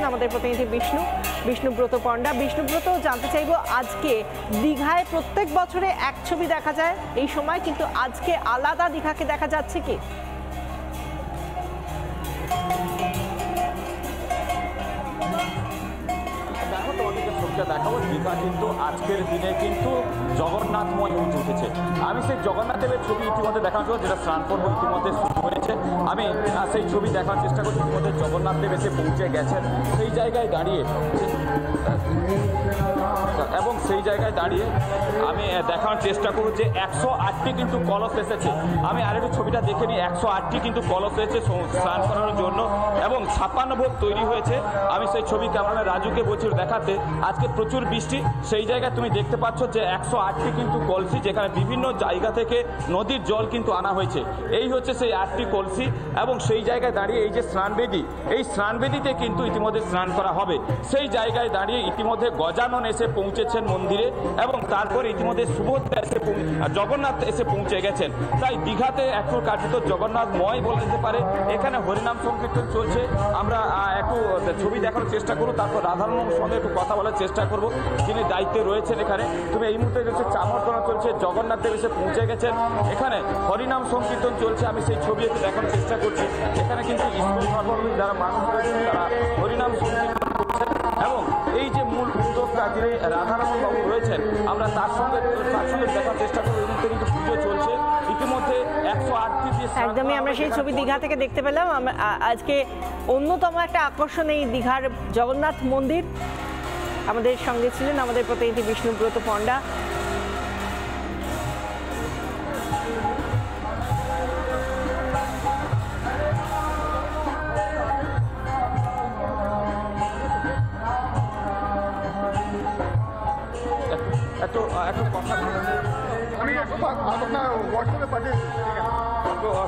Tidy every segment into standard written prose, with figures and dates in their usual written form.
রয়েছেন আমাদের প্রতিনিধি বিষ্ণুব্রত পণ্ডা। বিষ্ণুব্রত, জানতে চাইবো, আজকে দীঘায় প্রত্যেক বছরে এক ছবি দেখা যায় এই সময়, কিন্তু আজকে আলাদা দীঘাকে দেখা যাচ্ছে কি? দেখাবো দীঘা কিন্তু আজকের দিনে কিন্তু জগন্নাথময় হয়ে উঠেছে। আমি সেই জগন্নাথ দেবের ছবি ইতিমধ্যে দেখানোর জন্য, যেটা স্নান পর্ব ইতিমধ্যে শুরু হয়েছে, আমি সেই ছবি দেখানোর চেষ্টা করছি। ইতিমধ্যে জগন্নাথ দেব এসে পৌঁছে গেছেন সেই জায়গায় দাঁড়িয়ে, এবং সেই জায়গায় দাঁড়িয়ে আমি দেখানোর চেষ্টা করব যে 108টি কিন্তু কলস এসেছে। আমি আরেকটু ছবিটা দেখে নিই। 108টি কিন্তু কলস এসেছে স্নান করানোর জন্য, এবং 56 ভোগ তৈরি হয়েছে। আমি সেই ছবি ক্যামেরাম্যান রাজুকে বলছি দেখাতে। আজকে প্রচুর বৃষ্টি, সেই জায়গায় তুমি দেখতে পাচ্ছ যে 108টি কিন্তু কলসি, যেখানে বিভিন্ন জায়গা থেকে নদীর জল কিন্তু আনা হয়েছে। এই হচ্ছে সেই 8টি কলসি, এবং সেই জায়গায় দাঁড়িয়ে এই যে স্নানবেদী, এই স্নানবেদীতে কিন্তু ইতিমধ্যে স্নান করা হবে। সেই জায়গায় দাঁড়িয়ে ইতিমধ্যে গজানন এসে পৌঁছেছেন মন্দিরে, এবং তারপরে ইতিমধ্যে সুভদ্রা এসে জগন্নাথ এসে পৌঁছে গেছেন। তাই দীঘাতে একটু কার্যত জগন্নাথময় বলা যেতে পারে। এখানে হরিনাম সংকীর্তন চলছে। আমরা একটু ছবি দেখানোর চেষ্টা করব, তারপর রাধারমণের সঙ্গে একটু কথা বলার চেষ্টা করব, যিনি দায়িত্বে রয়েছেন এখানে। তুমি এই মুহূর্তে দেখছো চামরতলা চলছে, জগন্নাথ দেব এসে পৌঁছে গেছেন। এখানে হরিনাম সংকীর্তন চলছে, আমি সেই ছবি একটু দেখানোর চেষ্টা করছি। এখানে কিন্তু ইস্কন ধর্মাবলম্বী যারা মানুষ রয়েছেন তারা হরিনাম সংকীর্তন করছেন, এবং এই যে মূল উদ্যোক্তা যিনি রাধারমণ বাবু রয়েছেন, আমরা তার সঙ্গে দেখার চেষ্টা করব। এই মুহূর্তে কিন্তু পুজো চলছে ইতিমধ্যে 108টি। একদমই আমরা সেই ছবি দীঘা থেকে দেখতে পেলাম। আজকে অন্যতম একটা আকর্ষণ এই দীঘার জগন্নাথ মন্দির। আমাদের সঙ্গে ছিলেন আমাদের প্রতিনিধি বিষ্ণুব্রত পণ্ডা।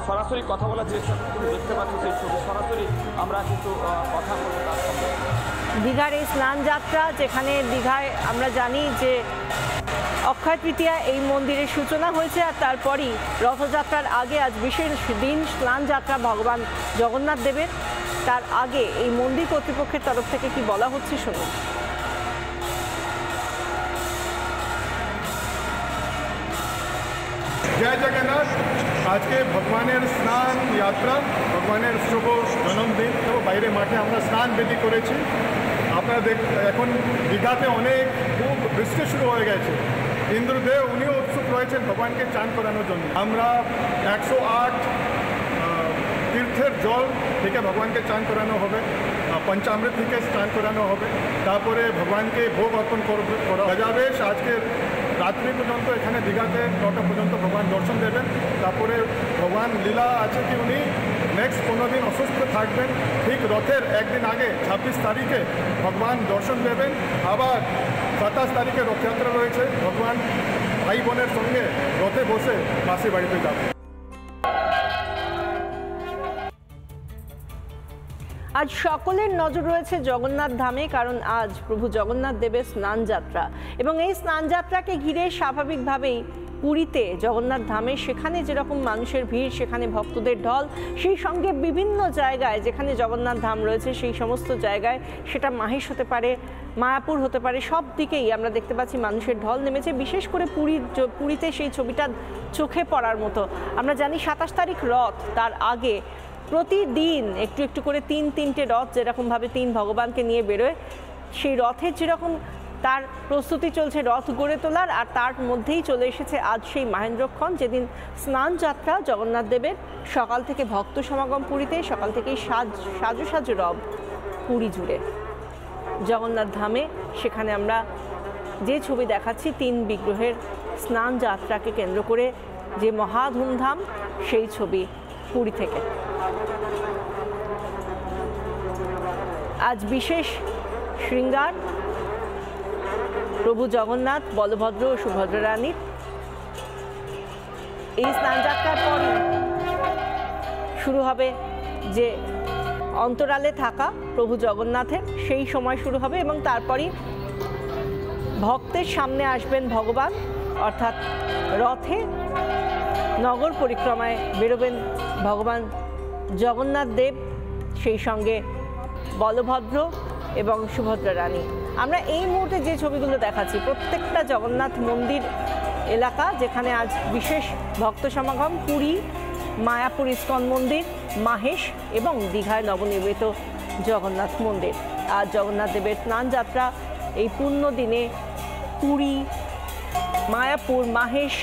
সরাসরি কথা বলার চেষ্টা করতে দেখতে পাচ্ছি সেই ছবি, সরাসরি আমরা কিন্তু কথা বলবো তার সঙ্গে। দীঘার এই স্নান যাত্রা, যেখানে দীঘায় আমরা জানি যে অক্ষয় তৃতীয়া এই মন্দিরের সূচনা হয়েছে, আর তারপরই রথযাত্রার আগে আজ বিশেষ দিন স্নান যাত্রা ভগবান জগন্নাথ দেবের। তার আগে এই মন্দির কর্তৃপক্ষের তরফ থেকে কি বলা হচ্ছে শুনুন। জয় জগন্নাথ। আজকে ভগবানের স্নান যাত্রা, ভগবানের শুভ জন্মদিন, তো বাইরে মাঠে আমরা স্নান বেদি করেছি। আপনারা এখন দীঘাতে অনেক খুব বৃষ্টি শুরু হয়ে গেছে। ইন্দ্রদেব উনিও উৎসুক রয়েছেন ভগবানকে চান করানোর জন্য। আমরা 108 তীর্থের জল থেকে ভগবানকে চান করানো হবে, পঞ্চামৃত থেকে স্নান করানো হবে, তারপরে ভগবানকে ভোগ অর্পণ করা যাবে। আজকে রাত্রি পর্যন্ত এখানে দীঘাতে 9টা পর্যন্ত ভগবান দর্শন দেবেন। তারপরে ভগবান লীলা আছে কি উনি নেক্সট 15 দিন অসুস্থ থাকবেন। ঠিক রথের একদিন আগে 26 তারিখে ভগবান দর্শন দেবেন। আবার 27 তারিখে রথযাত্রা রয়েছে, ভগবান ভাই বোনের সঙ্গে রথে বসে মাসির বাড়িতে যাবেন। আজ সকলের নজর রয়েছে জগন্নাথ ধামে, কারণ আজ প্রভু জগন্নাথ দেবের স্নান যাত্রা, এবং এই স্নান যাত্রাকে ঘিরে স্বাভাবিকভাবেই পুরীতে জগন্নাথ ধামে সেখানে যেরকম মানুষের ভিড়, সেখানে ভক্তদের ঢল, সেই সঙ্গে বিভিন্ন জায়গায় যেখানে জগন্নাথ ধাম রয়েছে সেই সমস্ত জায়গায়, সেটা মাহেশ হতে পারে, মায়াপুর হতে পারে, সব দিকেই আমরা দেখতে পাচ্ছি মানুষের ঢল নেমেছে। বিশেষ করে পুরীতে সেই ছবিটা চোখে পড়ার মতো। আমরা জানি 27 তারিখ রথ, তার আগে প্রতিদিন একটু একটু করে 3-3টে রথ যেরকমভাবে 3 ভগবানকে নিয়ে বেরোয়, সেই রথের যেরকম তার প্রস্তুতি চলছে রথ গড়ে তোলার, আর তার মধ্যেই চলে এসেছে আজ সেই মহেন্দ্রক্ষণ, যেদিন স্নান যাত্রা জগন্নাথ দেবের। সকাল থেকে ভক্ত সমাগম পুরীতে, সকাল থেকেই সাজু সাজু রব পুরী জুড়ে জগন্নাথ ধামে। সেখানে আমরা যে ছবি দেখাচ্ছি 3 বিগ্রহের স্নান যাত্রাকে কেন্দ্র করে যে মহা ধুমধাম, সেই ছবি পুরী থেকে। আজ বিশেষ শৃঙ্গার প্রভু জগন্নাথ, বলভদ্র ও সুভদ্রা রানীর। এই স্নানযাত্রার পরই শুরু হবে যে অন্তরালে থাকা প্রভু জগন্নাথের, সেই সময় শুরু হবে, এবং তারপরই ভক্তের সামনে আসবেন ভগবান, অর্থাৎ রথে নগর পরিক্রমায় বেরোবেন ভগবান জগন্নাথ দেব, সেই সঙ্গে বলভদ্র এবং সুভদ্রা রানী। আমরা এই মুহূর্তে যে ছবিগুলো দেখাচ্ছি প্রত্যেকটা জগন্নাথ মন্দির এলাকা, যেখানে আজ বিশেষ ভক্ত সমাগম। পুরী, মায়াপুর ইস্কন মন্দির, মাহেশ এবং দীঘায় নবনির্মিত জগন্নাথ মন্দির। আজ জগন্নাথ দেবের স্নান যাত্রা। এই পুণ্য দিনে পুরী, মায়াপুর, মাহেশ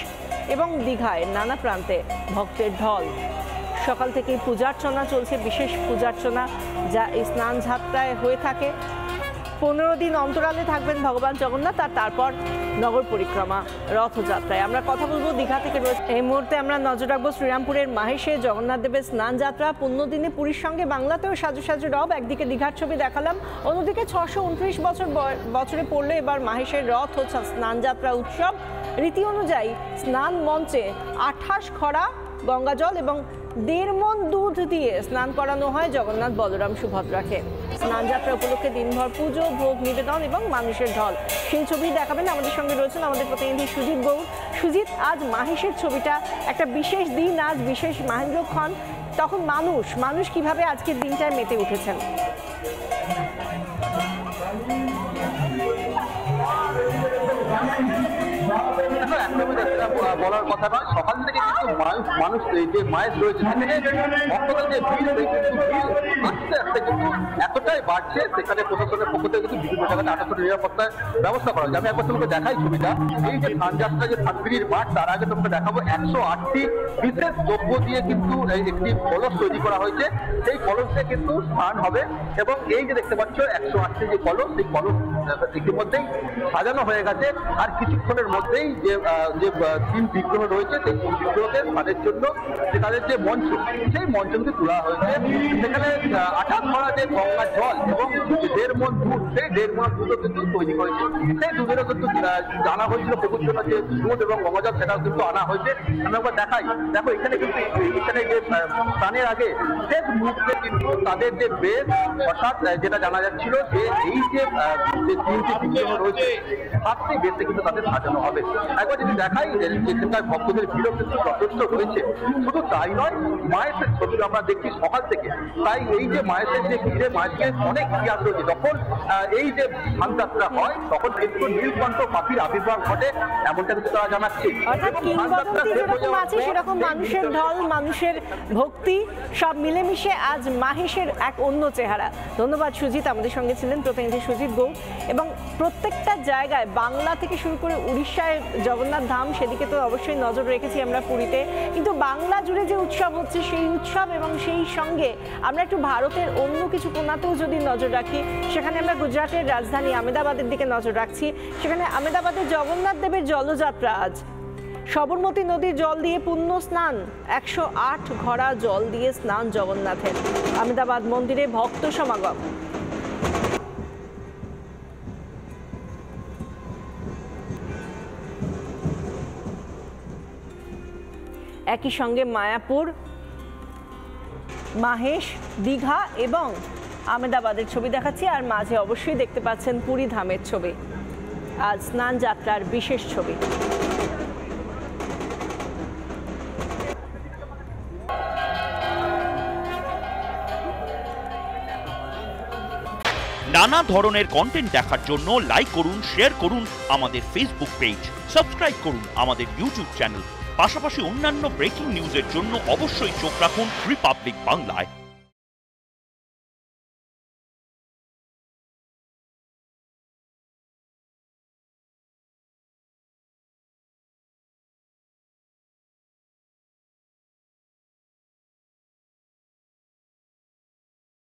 এবং দীঘায় নানা প্রান্তে ভক্তের ঢল। সকাল থেকেই পূজার্চনা চলছে, বিশেষ পূজার্চনা যা এই স্নান যাত্রায় হয়ে থাকে। 15 দিন অন্তরালে থাকবেন ভগবান জগন্নাথ, আর তারপর নগর পরিক্রমা, রথযাত্রায়। আমরা কথা বলবো দীঘা থেকে রয়েছে। এই মুহূর্তে আমরা নজর রাখবো শ্রীরামপুরের মাহেশে জগন্নাথ দেবের স্নান যাত্রা। পুণ্যদিনে পুরীর সঙ্গে বাংলাতেও সাজু সাজু রব। একদিকে দীঘার ছবি দেখালাম, অন্যদিকে 629 বছরে পড়লো এবার মাহেশের রথ ও স্নান যাত্রা উৎসব। রীতি অনুযায়ী স্নান মঞ্চে 28 খড়া গঙ্গাজল এবং 1.5 মণ দুধ দিয়ে স্নান করানো হয় জগন্নাথ, বলরাম, সুভদ্রাকে। স্নান যাত্রা উপলক্ষে দিনভর পুজো, ভোগ নিবেদন এবং মানুষের ঢল। সেই ছবি দেখাবেন। আমাদের সঙ্গে রয়েছেন আমাদের প্রতিনিধি সুজিত গৌড়। সুজিত, আজ মাহেশের ছবিটা একটা বিশেষ দিন, আজ বিশেষ মহেন্দ্রক্ষণ। তখন মানুষ কিভাবে আজকের দিনটায় মেতে উঠেছেন? বলার কথা নয়, সকাল থেকে কিন্তু মানুষ যে মায়ের রয়েছে ভক্তদের যে ভিড় আস্তে আস্তে কিন্তু এতটাই বাড়ছে, সেখানে প্রশাসনের পক্ষ থেকে কিন্তু বিভিন্ন জায়গায় আটাত্তর নিরাপত্তার ব্যবস্থা করা হয়েছে। আমি একবার তোমাকে দেখাই ছবিটা। এই যে স্নান যাত্রা, যে থানবিড়ির মাঠ, তার আগে তোমাকে দেখাবো 108টি বিশেষ দ্রব্য দিয়ে কিন্তু একটি কলস তৈরি করা হয়েছে। সেই কলসে কিন্তু স্নান হবে এবং এই যে দেখতে পাচ্ছ 108টি যে কলস, সেই কলস ইতিমধ্যেই সাজানো হয়ে গেছে। আর কিছুক্ষণের মধ্যেই যে তিন বিগ্রহ রয়েছে, সেই তিন বিগ্রহকে স্নানের জন্য যে তাদের যে মঞ্চ, সেই মঞ্চ কিন্তু তোলা হয়েছে। সেখানে 28 খড়া যে গঙ্গার জল এবং 1.5 মণ দুধ, সেই 1.5 মণ দুধও কিন্তু তৈরি করেছে। সেই দুধেরও কিন্তু জানা হয়েছিল প্রভুর জন্য যে দুধ এবং গঙ্গাজল, সেটাও কিন্তু আনা হয়েছে। আমি একবার দেখাই। দেখো এখানে কিন্তু এখানে যে স্নানের আগে শেষ মুহূর্তে কিন্তু তাদের যে বেশ অর্থাৎ যেটা জানা যাচ্ছিল যে এই যে তিনটি বিগ্রহ রয়েছে, 7টি বেশে কিন্তু তাদের সাজানো হবে। একবার যদি দেখাই, এখানকার ভক্তদের ভিড়ও কিন্তু যথেষ্ট রয়েছে। শুধু তাই নয়, মায়ের ছবি আমরা দেখছি সকাল থেকে। তাই এই যে মায়ের যে ঘিরে, মায়ের অনেক ইতিহাস রয়েছে। যখন এই যে স্নান যাত্রা হয়, তখন কিন্তু নীলকণ্ঠ পাখির আবির্ভাব ঘটে, এমনটা কিন্তু তারা জানাচ্ছে। সেরকম মানুষের ঢল, মানুষের ভক্তি সব মিলেমিশে আজ মাহেশের এক অন্য চেহারা। ধন্যবাদ সুজিত, আমাদের সঙ্গে ছিলেন প্রতিনিধি সুজিত গৌড়। এবং প্রত্যেকটা জায়গায়, বাংলা থেকে শুরু করে উড়িষ্যায় জগন্নাথ ধাম, সেদিকে তো অবশ্যই নজর রেখেছি আমরা পুরীতে, কিন্তু বাংলা জুড়ে যে উৎসব হচ্ছে সেই উৎসব এবং সেই সঙ্গে আমরা একটু ভারতের অন্য কিছু কোণাতেও যদি নজর রাখি, সেখানে আমরা গুজরাটের রাজধানী আহমেদাবাদের দিকে নজর রাখছি। সেখানে আহমেদাবাদে জগন্নাথ দেবের জলযাত্রা আজ। সবরমতী নদীর জল দিয়ে পুণ্য স্নান, 108 ঘড়া জল দিয়ে স্নান জগন্নাথের। আহমেদাবাদ মন্দিরে ভক্ত সমাগম। একই সঙ্গে মায়াপুর, মাহেশ, দীঘা এবং আহমেদাবাদের ছবি দেখাচ্ছি, আর মাঝে অবশ্যই দেখতে পাচ্ছেন পুরী ধামের ছবি। আজ স্নান যাত্রার বিশেষ ছবি। নানা ধরনের কন্টেন্ট দেখার জন্য লাইক করুন, শেয়ার করুন আমাদের ফেসবুক পেজ, সাবস্ক্রাইব করুন আমাদের ইউটিউব চ্যানেল। পাশাপাশি অন্যান্য ব্রেকিং নিউজের জন্য অবশ্যই চোখ রাখুন রিপাবলিক বাংলায়।